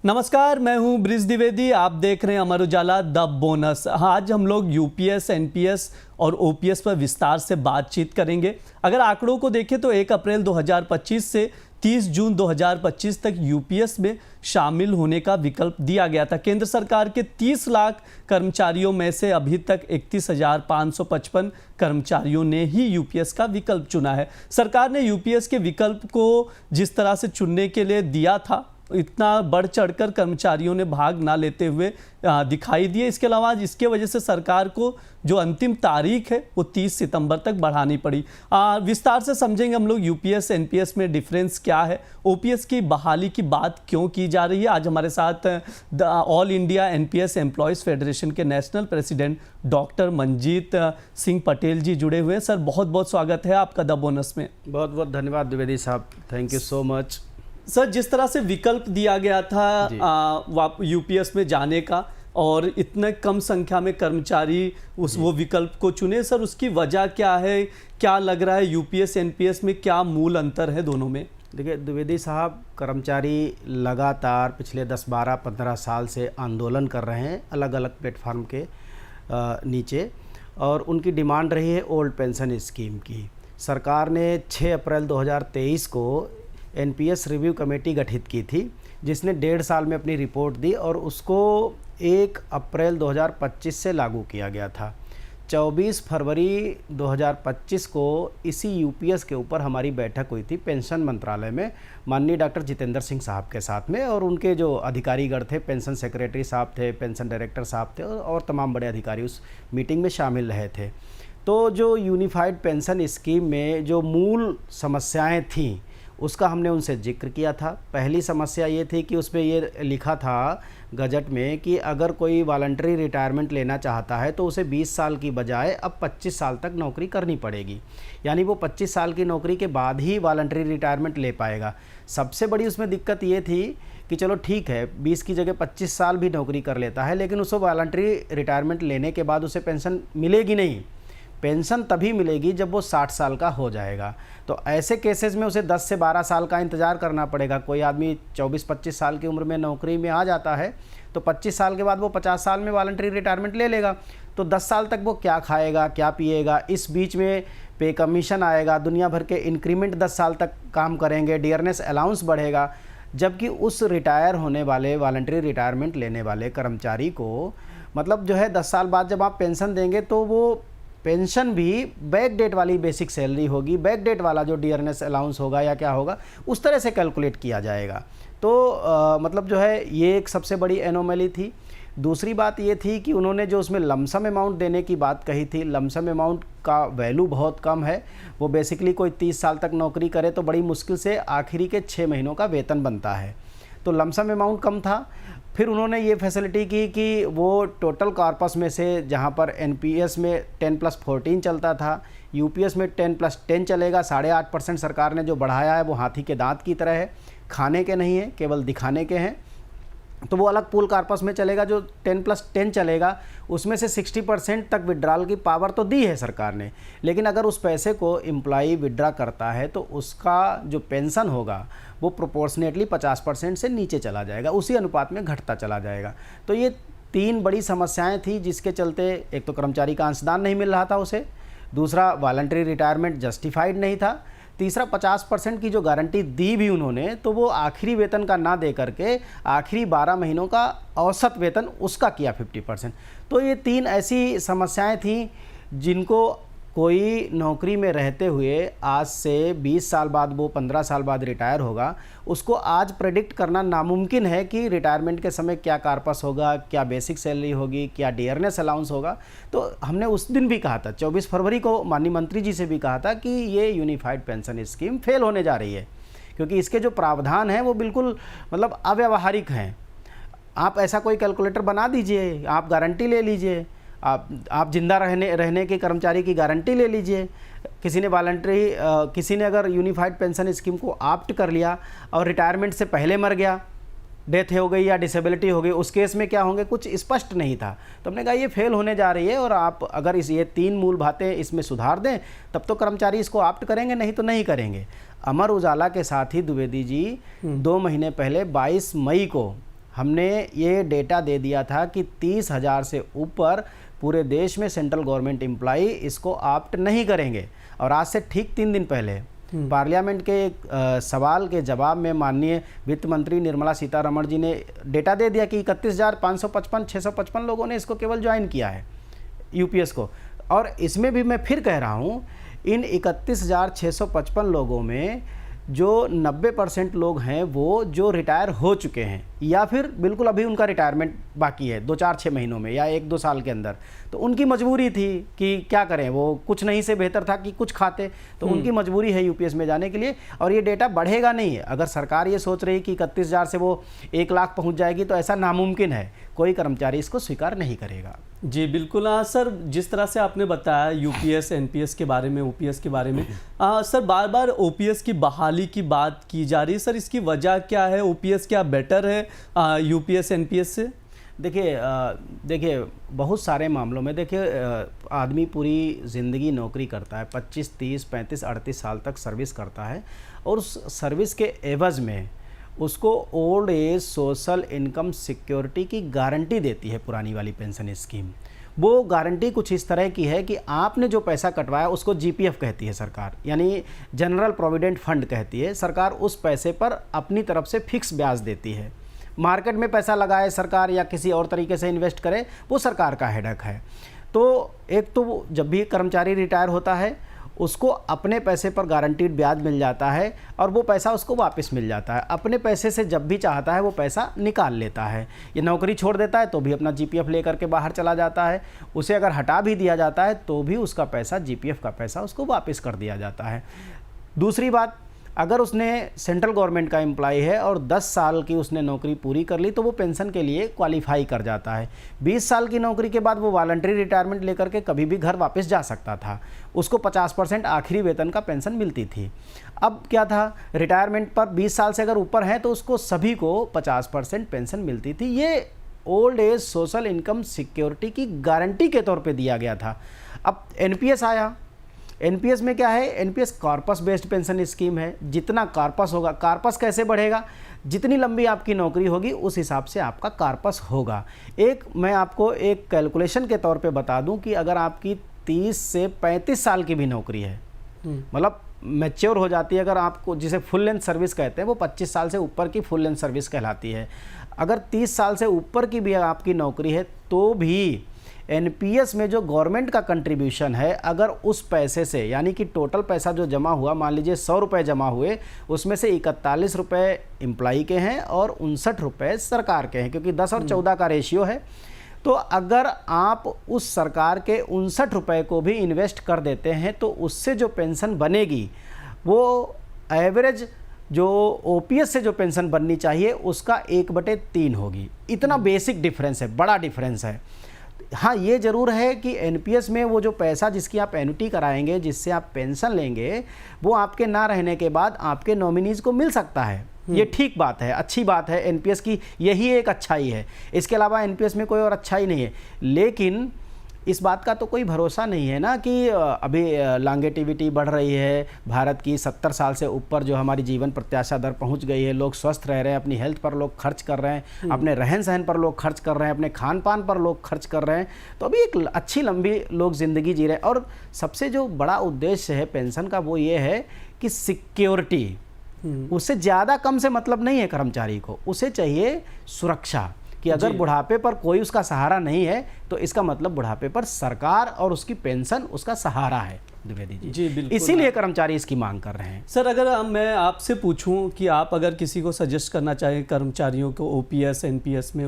नमस्कार, मैं हूं ब्रिज द्विवेदी। आप देख रहे हैं अमर उजाला द बोनस। आज हम लोग यूपीएस, एनपीएस और ओपीएस पर विस्तार से बातचीत करेंगे। अगर आंकड़ों को देखें तो 1 अप्रैल 2025 से 30 जून 2025 तक यूपीएस में शामिल होने का विकल्प दिया गया था। केंद्र सरकार के 30 लाख कर्मचारियों में से अभी तक 31,555 कर्मचारियों ने ही यूपीएस का विकल्प चुना है। सरकार ने यूपीएस के विकल्प को जिस तरह से चुनने के लिए दिया था, इतना बढ़ चढ़कर कर्मचारियों ने भाग ना लेते हुए दिखाई दिए। इसके अलावा इसके वजह से सरकार को जो अंतिम तारीख है वो 30 सितंबर तक बढ़ानी पड़ी। विस्तार से समझेंगे हम लोग यूपीएस एनपीएस में डिफरेंस क्या है, ओपीएस की बहाली की बात क्यों की जा रही है। आज हमारे साथ All India NPS Employees Federation के national president doctor Manjeet Singh Patel ji जुड़े हुए हैं। सर, बहुत बहुत स्वागत है आपका द बोनस में। बहुत बहुत धन्यवाद द्विवेदी साहब, thank you so much. Sir, जिस तरह से विकल्प दिया गया था यूपीएस में जाने का और इतने कम संख्या में कर्मचारी वो विकल्प को चुने, सर उसकी वजह क्या है? क्या लग रहा है यूपीएस एनपीएस में क्या मूल अंतर है दोनों में? देखिए द्विवेदी साहब, कर्मचारी लगातार पिछले 10, 12, 15 साल से आंदोलन कर रहे हैं अलग अलग प्लेटफार्म के नीचे, और उनकी डिमांड रही है ओल्ड पेंशन स्कीम की। सरकार ने 6 अप्रैल 2023 को एनपीएस रिव्यू कमेटी गठित की थी, जिसने 1.5 साल में अपनी रिपोर्ट दी और उसको 1 अप्रैल 2025 से लागू किया गया था। 24 फरवरी 2025 को इसी यूपीएस के ऊपर हमारी बैठक हुई थी पेंशन मंत्रालय में, माननीय डॉक्टर जितेंद्र सिंह साहब के साथ में, और उनके जो अधिकारीगण थे, पेंशन सेक्रेटरी साहब थे, पेंशन डायरेक्टर साहब थे और तमाम बड़े अधिकारी उस मीटिंग में शामिल रहे थे। तो जो यूनिफाइड पेंशन स्कीम में जो मूल समस्याएँ थीं उसका हमने उनसे जिक्र किया था। पहली समस्या ये थी कि उसमें ये लिखा था गजट में कि अगर कोई वॉलंटरी रिटायरमेंट लेना चाहता है तो उसे 20 साल की बजाय अब 25 साल तक नौकरी करनी पड़ेगी, यानी वो 25 साल की नौकरी के बाद ही वॉलंटरी रिटायरमेंट ले पाएगा। सबसे बड़ी उसमें दिक्कत ये थी कि चलो ठीक है, 20 की जगह 25 साल भी नौकरी कर लेता है, लेकिन उसे वॉलंटरी रिटायरमेंट लेने के बाद उसे पेंशन मिलेगी नहीं। पेंशन तभी मिलेगी जब वो 60 साल का हो जाएगा। तो ऐसे केसेस में उसे 10 से 12 साल का इंतज़ार करना पड़ेगा। कोई आदमी 24-25 साल की उम्र में नौकरी में आ जाता है तो 25 साल के बाद वो 50 साल में वॉलंटरी रिटायरमेंट ले लेगा। तो 10 साल तक वो क्या खाएगा, क्या पिएगा? इस बीच में पे कमीशन आएगा, दुनिया भर के इंक्रीमेंट 10 साल तक काम करेंगे, डियरनेस अलाउंस बढ़ेगा, जबकि उस रिटायर होने वाले वॉलंटरी रिटायरमेंट लेने वाले कर्मचारी को मतलब जो है 10 साल बाद जब आप पेंशन देंगे तो वो पेंशन भी बैक डेट वाली बेसिक सैलरी होगी, बैक डेट वाला जो डियरनेस अलाउंस होगा या क्या होगा उस तरह से कैलकुलेट किया जाएगा। तो मतलब जो है ये एक सबसे बड़ी एनोमली थी। दूसरी बात ये थी कि उन्होंने जो उसमें लमसम अमाउंट देने की बात कही थी, लमसम अमाउंट का वैल्यू बहुत कम है। वो बेसिकली कोई 30 साल तक नौकरी करे तो बड़ी मुश्किल से आखिरी के 6 महीनों का वेतन बनता है, तो लमसम अमाउंट कम था। फिर उन्होंने ये फैसिलिटी की कि वो टोटल कॉर्पस में से, जहाँ पर एनपीएस में 10+14 चलता था, यूपीएस में 10+10 चलेगा। 8.5% सरकार ने जो बढ़ाया है वो हाथी के दांत की तरह है, खाने के नहीं है, केवल दिखाने के हैं। तो वो अलग पूल कॉर्पस में चलेगा। जो 10+10 चलेगा उसमें से 60% तक विड्रॉल की पावर तो दी है सरकार ने, लेकिन अगर उस पैसे को एम्प्लॉई विड्रा करता है तो उसका जो पेंशन होगा वो प्रोपोर्शनेटली 50% से नीचे चला जाएगा, उसी अनुपात में घटता चला जाएगा। तो ये 3 बड़ी समस्याएं थी जिसके चलते एक तो कर्मचारी का अंशदान नहीं मिल रहा था उसे, दूसरा वॉलंटरी रिटायरमेंट जस्टिफाइड नहीं था, तीसरा 50% की जो गारंटी दी भी उन्होंने तो वो आखिरी वेतन का ना दे करके आखिरी 12 महीनों का औसत वेतन उसका किया 50%। तो ये 3 ऐसी समस्याएं थीं जिनको कोई नौकरी में रहते हुए आज से 20 साल बाद, वो 15 साल बाद रिटायर होगा, उसको आज प्रेडिक्ट करना नामुमकिन है कि रिटायरमेंट के समय क्या कार्पस होगा, क्या बेसिक सैलरी होगी, क्या डियरनेस अलाउंस होगा। तो हमने उस दिन भी कहा था, 24 फरवरी को माननीय मंत्री जी से भी कहा था कि ये यूनिफाइड पेंशन स्कीम फेल होने जा रही है, क्योंकि इसके जो प्रावधान हैं वो बिल्कुल मतलब अव्यावहारिक हैं। आप ऐसा कोई कैलकुलेटर बना दीजिए, आप गारंटी ले लीजिए, आप जिंदा रहने के कर्मचारी की गारंटी ले लीजिए। किसी ने अगर यूनिफाइड पेंशन स्कीम को ऑप्ट कर लिया और रिटायरमेंट से पहले मर गया, डेथ हो गई या डिसेबिलिटी हो गई, उस केस में क्या होंगे कुछ स्पष्ट नहीं था। तो हमने कहा ये फेल होने जा रही है, और आप अगर ये 3 मूल बातें इसमें सुधार दें तब तो कर्मचारी इसको ऑप्ट करेंगे, नहीं तो नहीं करेंगे। अमर उजाला के साथ ही द्विवेदी जी 2 महीने पहले 22 मई को हमने ये डेटा दे दिया था कि 30,000 से ऊपर पूरे देश में सेंट्रल गवर्नमेंट एम्प्लॉई इसको ऑप्ट नहीं करेंगे। और आज से ठीक 3 दिन पहले पार्लियामेंट के एक सवाल के जवाब में माननीय वित्त मंत्री निर्मला सीतारमण जी ने डेटा दे दिया कि 31,555 655 लोगों ने इसको केवल ज्वाइन किया है यूपीएस को। और इसमें भी मैं फिर कह रहा हूँ, इन 31,655 लोगों में जो 90% लोग हैं वो जो रिटायर हो चुके हैं या फिर बिल्कुल अभी उनका रिटायरमेंट बाकी है 2-4-6 महीनों में या 1-2 साल के अंदर, तो उनकी मजबूरी थी कि क्या करें, वो कुछ नहीं से बेहतर था कि कुछ खाते, तो उनकी मजबूरी है यूपीएस में जाने के लिए। और ये डेटा बढ़ेगा नहीं है। अगर सरकार ये सोच रही कि 31,000 से वो 1 लाख पहुँच जाएगी तो ऐसा नामुमकिन है, कोई कर्मचारी इसको स्वीकार नहीं करेगा। जी बिल्कुल। सर, जिस तरह से आपने बताया यूपीएस एनपीएस के बारे में, ओपीएस के बारे में, सर बार बार ओपीएस की बहाली की बात की जा रही है। सर इसकी वजह क्या है? ओपीएस क्या बेटर है यूपीएस एनपीएस से? देखिए बहुत सारे मामलों में देखिए आदमी पूरी ज़िंदगी नौकरी करता है, 25, 30, 35, 38 साल तक सर्विस करता है और उस सर्विस के एवज़ में उसको old age social income security की गारंटी देती है पुरानी वाली पेंशन स्कीम। वो गारंटी कुछ इस तरह की है कि आपने जो पैसा कटवाया उसको जीपीएफ कहती है सरकार, यानी जनरल प्रोविडेंट फंड कहती है सरकार। उस पैसे पर अपनी तरफ से फिक्स ब्याज देती है। मार्केट में पैसा लगाए सरकार या किसी और तरीके से इन्वेस्ट करे, वो सरकार का हेडक है। तो एक तो जब भी कर्मचारी रिटायर होता है उसको अपने पैसे पर गारंटीड ब्याज मिल जाता है और वो पैसा उसको वापस मिल जाता है। अपने पैसे से जब भी चाहता है वो पैसा निकाल लेता है। ये नौकरी छोड़ देता है तो भी अपना जीपीएफ लेकर के बाहर चला जाता है। उसे अगर हटा भी दिया जाता है तो भी उसका पैसा, जीपीएफ का पैसा उसको वापस कर दिया जाता है। दूसरी बात, अगर उसने सेंट्रल गवर्नमेंट का एम्प्लॉय है और 10 साल की उसने नौकरी पूरी कर ली तो वो पेंशन के लिए क्वालिफाई कर जाता है। 20 साल की नौकरी के बाद वो वॉलंटरी रिटायरमेंट लेकर के कभी भी घर वापस जा सकता था। उसको 50% आखिरी वेतन का पेंशन मिलती थी। अब क्या था, रिटायरमेंट पर 20 साल से अगर ऊपर है तो उसको सभी को 50% पेंशन मिलती थी। ये old age social income security की गारंटी के तौर पर दिया गया था। अब एनपीएस आया। एनपीएस में क्या है, NPS corpus based pension scheme है। जितना कॉर्पस होगा, कॉर्पस कैसे बढ़ेगा, जितनी लंबी आपकी नौकरी होगी उस हिसाब से आपका कॉर्पस होगा। मैं आपको एक कैलकुलेशन के तौर पे बता दूं कि अगर आपकी 30 से 35 साल की भी नौकरी है, मतलब मैच्योर हो जाती है, अगर आपको जिसे फुल लेंथ सर्विस कहते हैं वो 25 साल से ऊपर की फुल लेंथ सर्विस कहलाती है। अगर 30 साल से ऊपर की भी आपकी नौकरी है तो भी एनपीएस में जो गवर्नमेंट का कंट्रीब्यूशन है, अगर उस पैसे से, यानी कि टोटल पैसा जो जमा हुआ, मान लीजिए 100 रुपये जमा हुए, उसमें से 41 रुपये एम्प्लॉई के हैं और 59 रुपये सरकार के हैं, क्योंकि 10 और 14 का रेशियो है। तो अगर आप उस सरकार के 59 रुपये को भी इन्वेस्ट कर देते हैं तो उससे जो पेंशन बनेगी वो एवरेज जो ओपीएस से जो पेंशन बननी चाहिए उसका 1/3 होगी। इतना बेसिक डिफरेंस है, बड़ा डिफरेंस है। हाँ, ये ज़रूर है कि एनपीएस में वो जो पैसा जिसकी आप एन्युटी कराएंगे, जिससे आप पेंशन लेंगे, वो आपके ना रहने के बाद आपके नॉमिनीज़ को मिल सकता है। ये ठीक बात है, अच्छी बात है। एनपीएस की यही एक अच्छाई है, इसके अलावा एनपीएस में कोई और अच्छाई नहीं है। लेकिन इस बात का तो कोई भरोसा नहीं है ना कि अभी लॉन्गेटिविटी बढ़ रही है भारत की, 70 साल से ऊपर जो हमारी जीवन प्रत्याशा दर पहुंच गई है, लोग स्वस्थ रह रहे हैं, अपनी हेल्थ पर लोग खर्च कर रहे हैं, अपने रहन सहन पर लोग खर्च कर रहे हैं, अपने खान पान पर लोग खर्च कर रहे हैं, तो अभी एक अच्छी लंबी लोग ज़िंदगी जी रहे हैं। और सबसे जो बड़ा उद्देश्य है पेंशन का वो ये है कि सिक्योरिटी, उससे ज़्यादा कम से मतलब नहीं है कर्मचारी को, उसे चाहिए सुरक्षा कि अगर बुढ़ापे पर कोई उसका सहारा नहीं है तो इसका मतलब बुढ़ापे पर सरकार और उसकी पेंशन उसका सहारा है। द्विवेदी जी बिल्कुल, इसीलिए कर्मचारी इसकी मांग कर रहे हैं। सर, अगर मैं आपसे पूछूं कि आप अगर किसी को सजेस्ट करना चाहें कर्मचारियों को ओपीएस एनपीएस में,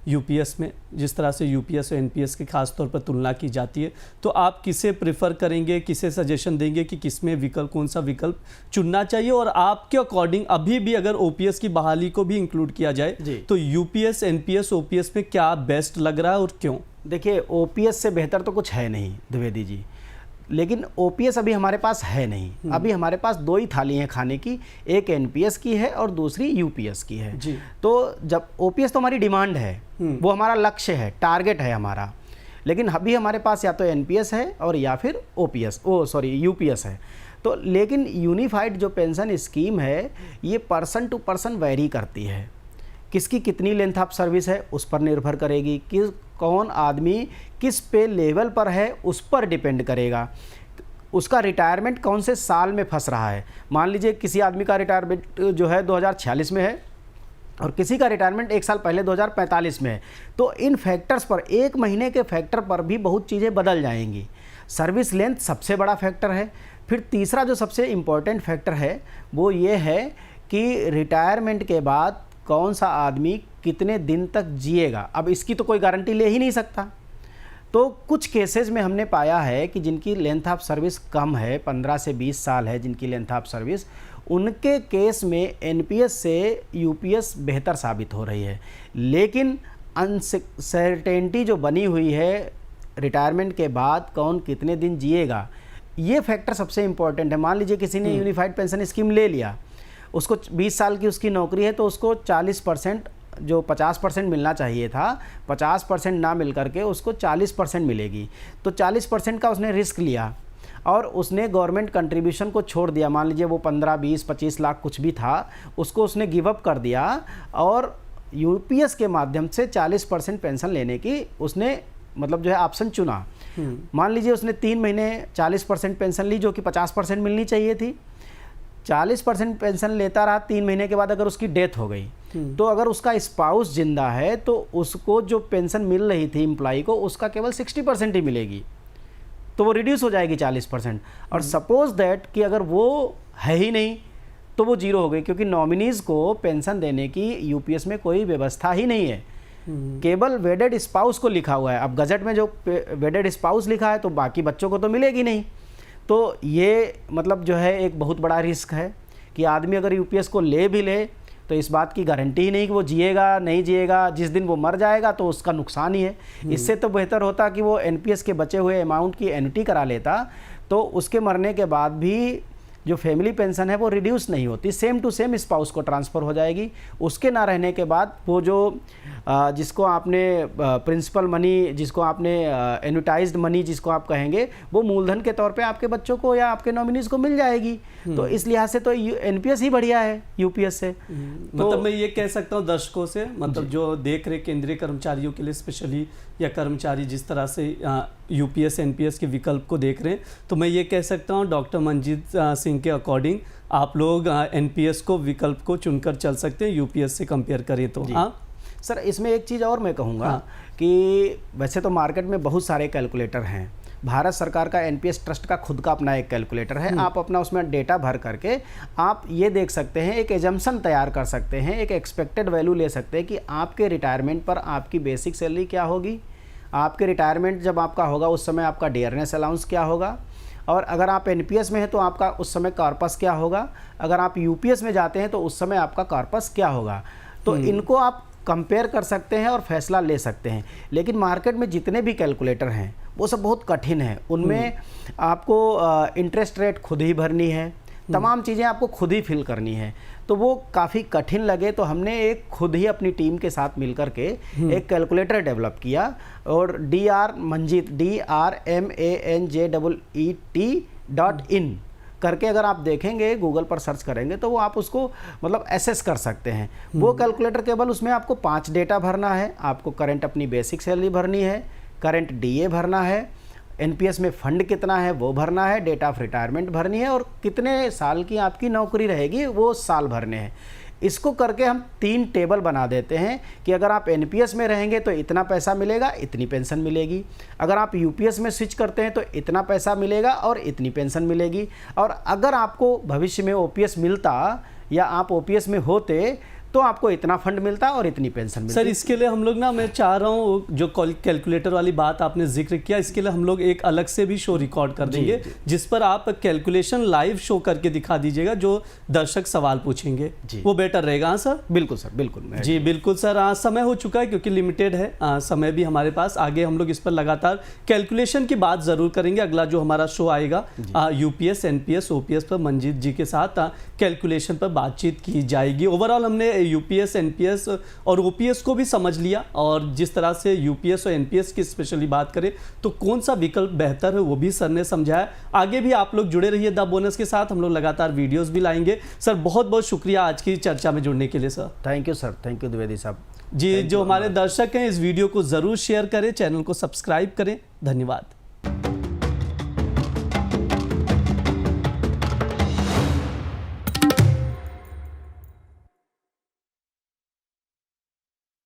यूपीएस में, जिस तरह से यूपीएस और एनपीएस की खास तौर पर तुलना की जाती है, तो आप किसे प्रेफर करेंगे, किसे सजेशन देंगे कि किसमें विकल्प, कौन सा विकल्प चुनना चाहिए? और आपके अकॉर्डिंग अभी भी अगर ओपीएस की बहाली को भी इंक्लूड किया जाए तो यूपीएस एनपीएस ओपीएस में क्या बेस्ट लग रहा है और क्यों? देखिए, ओपीएस से बेहतर तो कुछ है नहीं द्विवेदी जी, लेकिन ओपीएस अभी हमारे पास है नहीं। अभी हमारे पास 2 ही थाली हैं खाने की, एक एनपीएस की है और दूसरी यूपीएस की है जी। तो जब ओपीएस तो हमारी डिमांड है, वो हमारा लक्ष्य है, टारगेट है हमारा, लेकिन अभी हमारे पास या तो एनपीएस है और या फिर यूपीएस है। तो लेकिन यूनिफाइड जो पेंशन स्कीम है ये पर्सन टू पर्सन वेरी करती है। किसकी कितनी लेंथ ऑफ सर्विस है उस पर निर्भर करेगी, कि कौन आदमी किस पे लेवल पर है उस पर डिपेंड करेगा, उसका रिटायरमेंट कौन से साल में फंस रहा है। मान लीजिए किसी आदमी का रिटायरमेंट जो है 2046 में है और किसी का रिटायरमेंट एक साल पहले 2045 में है, तो इन फैक्टर्स पर, एक महीने के फैक्टर पर भी बहुत चीज़ें बदल जाएंगी। सर्विस लेंथ सबसे बड़ा फैक्टर है। फिर तीसरा जो सबसे इम्पॉर्टेंट फैक्टर है वो ये है कि रिटायरमेंट के बाद कौन सा आदमी कितने दिन तक जिएगा। अब इसकी तो कोई गारंटी ले ही नहीं सकता। तो कुछ केसेस में हमने पाया है कि जिनकी लेंथ ऑफ सर्विस कम है, 15 से 20 साल है जिनकी लेंथ ऑफ सर्विस, उनके केस में एनपीएस से यूपीएस बेहतर साबित हो रही है। लेकिन अनसर्टेनिटी जो बनी हुई है रिटायरमेंट के बाद कौन कितने दिन जिएगा, ये फैक्टर सबसे इम्पॉर्टेंट है। मान लीजिए किसी ने यूनिफाइड पेंशन स्कीम ले लिया, उसको 20 साल की उसकी नौकरी है, तो उसको 40%, जो 50% मिलना चाहिए था, 50% ना मिल करके उसको 40% मिलेगी। तो 40% का उसने रिस्क लिया और उसने गवर्नमेंट कंट्रीब्यूशन को छोड़ दिया। मान लीजिए वो 15, 20, 25 लाख कुछ भी था, उसको उसने गिव अप कर दिया और यूपीएस के माध्यम से 40% पेंशन लेने की उसने मतलब जो है ऑप्शन चुना। मान लीजिए उसने 3 महीने 40% पेंशन ली, जो कि 50% मिलनी चाहिए थी। 40% पेंशन लेता रहा, 3 महीने के बाद अगर उसकी डेथ हो गई, तो अगर उसका स्पाउस जिंदा है तो उसको जो पेंशन मिल रही थी एम्प्लॉई को, उसका केवल 60% ही मिलेगी, तो वो रिड्यूस हो जाएगी 40%। और सपोज दैट कि अगर वो है ही नहीं तो वो जीरो हो गई, क्योंकि नॉमिनीज़ को पेंशन देने की यूपीएस में कोई व्यवस्था ही नहीं है। केवल वेडेड स्पाउस को लिखा हुआ है। अब गजट में जो वेडेड स्पाउस लिखा है तो बाकी बच्चों को तो मिलेगी नहीं। तो ये मतलब जो है एक बहुत बड़ा रिस्क है कि आदमी अगर यूपीएस को ले भी ले तो इस बात की गारंटी ही नहीं कि वो जिएगा नहीं जिएगा। जिस दिन वो मर जाएगा तो उसका नुकसान ही है। इससे तो बेहतर होता कि वो एनपीएस के बचे हुए अमाउंट की एन्युटी करा लेता, तो उसके मरने के बाद भी जो फैमिली पेंशन है वो रिड्यूस नहीं होती, सेम टू सेम स्पाउस को ट्रांसफ़र हो जाएगी। उसके ना रहने के बाद वो जो जिसको आपने प्रिंसिपल मनी, जिसको आपने एन्युटाइज्ड मनी जिसको आप कहेंगे, वो मूलधन के तौर पे आपके बच्चों को या आपके नॉमिनीज़ को मिल जाएगी। तो इस लिहाज से तो एनपीएस ही बढ़िया है यूपीएस से। मतलब मैं ये कह सकता हूँ दर्शकों से, मतलब जो देख रहे केंद्रीय कर्मचारियों के लिए स्पेशली, या कर्मचारी जिस तरह से यूपीएस एनपीएस के विकल्प को देख रहे हैं, तो मैं ये कह सकता हूँ डॉक्टर मंजीत सिंह के अकॉर्डिंग आप लोग एनपीएस को विकल्प को चुनकर चल सकते हैं यूपीएस से कंपेयर करें तो। हाँ सर, इसमें एक चीज़ और मैं कहूँगा कि वैसे तो मार्केट में बहुत सारे कैलकुलेटर हैं। भारत सरकार का एनपीएस ट्रस्ट का खुद का अपना एक कैलकुलेटर है। आप अपना उसमें डेटा भर करके आप ये देख सकते हैं, एक एजम्पशन तैयार कर सकते हैं, एक एक्सपेक्टेड वैल्यू ले सकते हैं कि आपके रिटायरमेंट पर आपकी बेसिक सैलरी क्या होगी, आपके रिटायरमेंट जब आपका होगा उस समय आपका डियरनेस अलाउंस क्या होगा, और अगर आप एनपीएस में हैं तो आपका उस समय कॉर्पस क्या होगा, अगर आप यूपीएस में जाते हैं तो उस समय आपका कॉर्पस क्या होगा। तो इनको आप कंपेयर कर सकते हैं और फैसला ले सकते हैं। लेकिन मार्केट में जितने भी कैलकुलेटर हैं वो सब बहुत कठिन है। उनमें आपको इंटरेस्ट रेट खुद ही भरनी है, तमाम चीज़ें आपको खुद ही फिल करनी है, तो वो काफ़ी कठिन लगे तो हमने एक खुद ही अपनी टीम के साथ मिलकर के एक कैलकुलेटर डेवलप किया। और DRManjeet DRManjet.in करके अगर आप देखेंगे, गूगल पर सर्च करेंगे तो वो आप उसको मतलब एसेस कर सकते हैं। वो कैलकुलेटर केवल उसमें आपको 5 डेटा भरना है। आपको करंट अपनी बेसिक सैलरी भरनी है, करंट डीए भरना है, एनपीएस में फंड कितना है वो भरना है, डेट ऑफ रिटायरमेंट भरनी है, और कितने साल की आपकी नौकरी रहेगी वो साल भरने हैं। इसको करके हम 3 टेबल बना देते हैं कि अगर आप एनपीएस में रहेंगे तो इतना पैसा मिलेगा, इतनी पेंशन मिलेगी। अगर आप यूपीएस में स्विच करते हैं तो इतना पैसा मिलेगा और इतनी पेंशन मिलेगी। और अगर आपको भविष्य में ओपीएस मिलता या आप ओपीएस में होते तो आपको इतना फंड मिलता और इतनी पेंशन मिलती। सर इसके लिए हम लोग ना, मैं चाह रहा हूँ जो कैलकुलेटर वाली बात आपने जिक्र किया, इसके लिए हम लोग एक अलग से भी शो रिकॉर्ड कर देंगे जिस पर आप कैलकुलेशन लाइव शो करके दिखा दीजिएगा, जो दर्शक सवाल पूछेंगे वो बेटर रहेगा। हाँ सर, बिल्कुल सर, बिल्कुल जी बिल्कुल सर। समय हो चुका है क्योंकि लिमिटेड है समय भी हमारे पास। आगे हम लोग इस पर लगातार कैलकुलेशन की बात जरूर करेंगे। अगला जो हमारा शो आएगा यूपीएस एनपीएस ओपीएस पर मंजीत जी के साथ कैलकुलेशन पर बातचीत की जाएगी। ओवरऑल हमने यूपीएस, एनपीएस और ओपीएस को भी समझ लिया, और जिस तरह से यूपीएस और एनपीएस की स्पेशली बात करें तो कौन सा विकल्प बेहतर है वो भी सर ने समझाया। आगे भी आप लोग जुड़े रहिए द बोनस के साथ, हम लोग लगातार वीडियोस भी लाएंगे। सर बहुत बहुत शुक्रिया आज की चर्चा में जुड़ने के लिए sir. Thank you sir, thank you Dwivedi साहब जी। जो हमारे दर्शक हैं इस वीडियो को ज़रूर शेयर करें, चैनल को सब्सक्राइब करें। धन्यवाद।